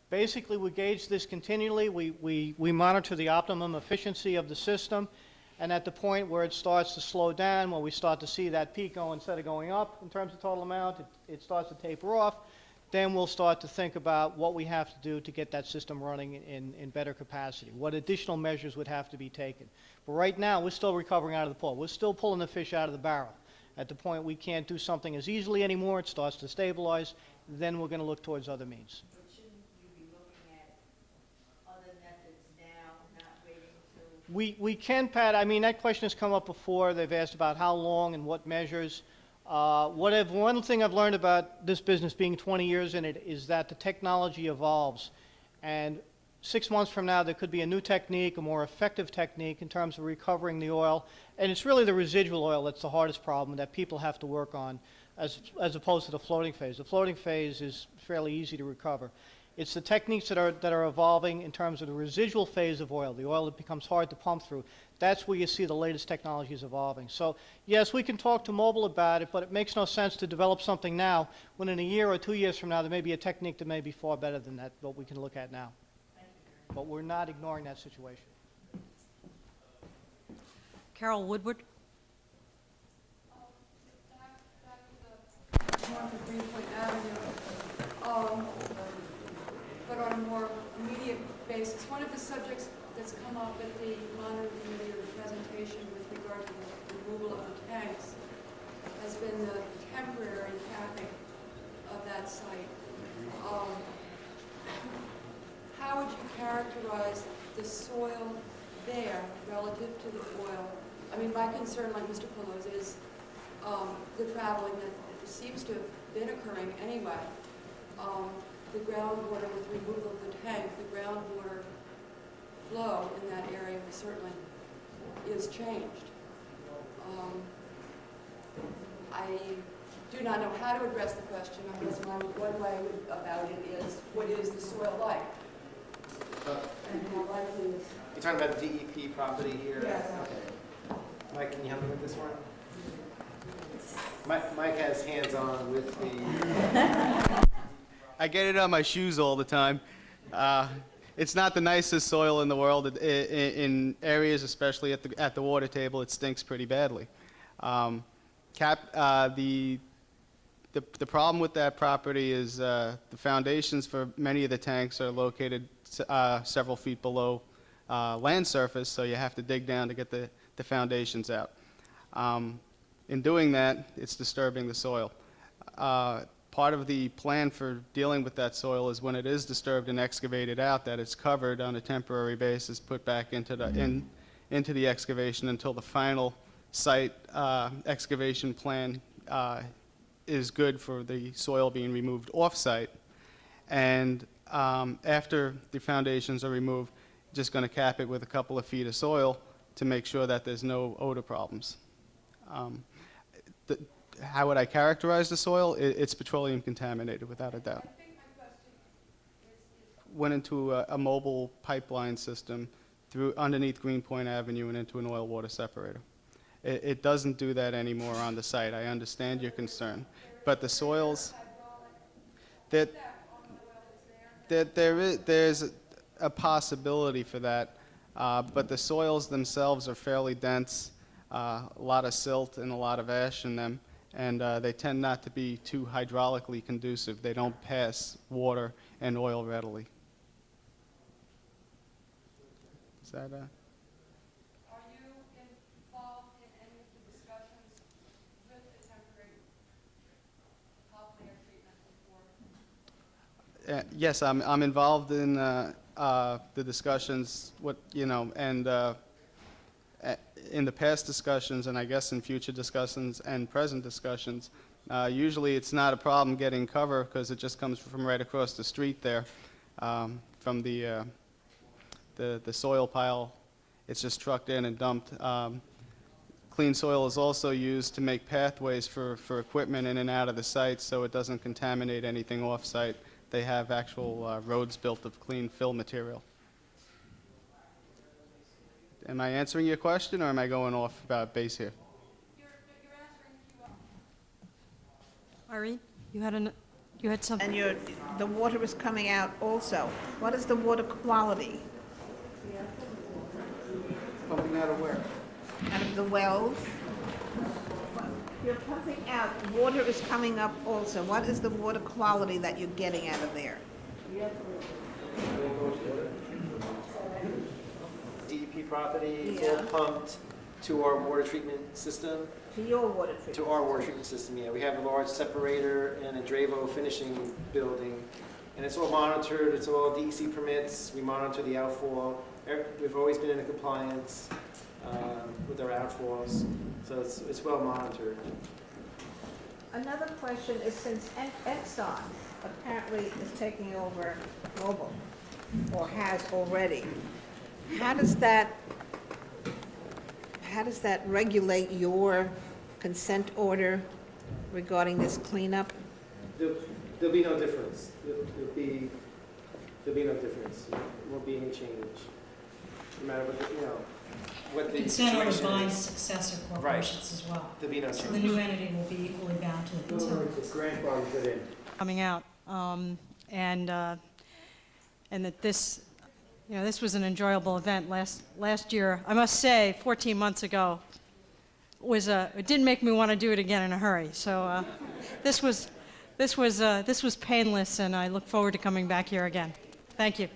Basically, we gauge this continually. We monitor the optimum efficiency of the system, and at the point where it starts to slow down, where we start to see that peak go, instead of going up in terms of total amount, it starts to taper off, then we'll start to think about what we have to do to get that system running in better capacity, what additional measures would have to be taken. But right now, we're still recovering out of the pool. We're still pulling the fish out of the barrel. At the point we can't do something as easily anymore, it starts to stabilize, then we're going to look towards other means. But shouldn't you be looking at other methods now, not waiting till? We can, Pat. I mean, that question has come up before. They've asked about how long and what measures. One thing I've learned about this business, being 20 years in it, is that the technology evolves. And 6 months from now, there could be a new technique, a more effective technique in terms of recovering the oil. And it's really the residual oil that's the hardest problem that people have to work on, as opposed to the floating phase. The floating phase is fairly easy to recover. It's the techniques that are evolving in terms of the residual phase of oil, the oil that becomes hard to pump through. That's where you see the latest technologies evolving. So, yes, we can talk to Mobil about it, but it makes no sense to develop something now when in a year or 2 years from now there may be a technique that may be far better than that, what we can look at now. But we're not ignoring that situation. Carol Woodward. North of Greenpoint Avenue, but on a more immediate basis. One of the subjects that's come up at the monitoring committee or the presentation with regard to the removal of the tanks has been the temporary capping of that site. How would you characterize the soil there relative to the oil? I mean, my concern, like Mr. Pillows, is the traveling that seems to have been occurring anyway. The groundwater with removal of the tank, the groundwater flow in that area certainly is changed. I do not know how to address the question. I guess my one way about it is, what is the soil like? And how likely is... You're talking about DEP property here? Yes. Okay. Mike, can you help me with this one? Mike has hands-on with the... I get it on my shoes all the time. It's not the nicest soil in the world. In areas, especially at the water table, it stinks pretty badly. The problem with that property is the foundations for many of the tanks are located several feet below land surface, so you have to dig down to get the foundations out. In doing that, it's disturbing the soil. Part of the plan for dealing with that soil is when it is disturbed and excavated out, that it's covered on a temporary basis, put back into the excavation until the final site excavation plan is good for the soil being removed off-site. And after the foundations are removed, just going to cap it with a couple of feet of soil to make sure that there's no odor problems. How would I characterize the soil? It's petroleum contaminated, without a doubt. I think my question is Went into a mobile pipeline system through underneath Greenpoint Avenue and into an oil water separator. It doesn't do that anymore on the site. I understand your concern, but the soils there's a possibility for that, but the soils themselves are fairly dense, a lot of silt and a lot of ash in them, and they tend not to be too hydraulically conducive. They don't pass water and oil readily. Is that Are you involved in any of the discussions with the temporary hot layer treatment before? Yes, I'm involved in the discussions, in the past discussions, and I guess in future discussions and present discussions. Usually it's not a problem getting cover because it just comes from right across the street there, from the soil pile. It's just trucked in and dumped. Clean soil is also used to make pathways for equipment in and out of the site, so it doesn't contaminate anything off-site. They have actual roads built of clean fill material. Am I answering your question, or am I going off base here? You're answering if you are. Irene, you had an... You had something? And the water is coming out also. What is the water quality? Pumping out of where? Out of the wells? You're pumping out, water is coming up also. What is the water quality that you're getting out of there? DEP property, it's Yeah. all pumped to our water treatment system. To your water treatment? To our water treatment system, yeah. We have a large separator and a Dravo finishing building. And it's all monitored, it's all DEC permits, we monitor the outfall. We've always been in compliance with our outfalls, so it's well monitored. Another question is, since Exxon apparently is taking over Mobil, or has already, how does that regulate your consent order regarding this cleanup? There'll be no difference. There'll be no difference. There won't be any change. No matter what, what the Consent order situation binds is. successor corporations as well. There'll be no So change. the new entity will be equally bound to the consent order. Coming out, and that this, this was an enjoyable event last year. I must say, 14 months ago, it didn't make me want to do it again in a hurry. So this was painless, and I look forward to coming back here again. Thank you.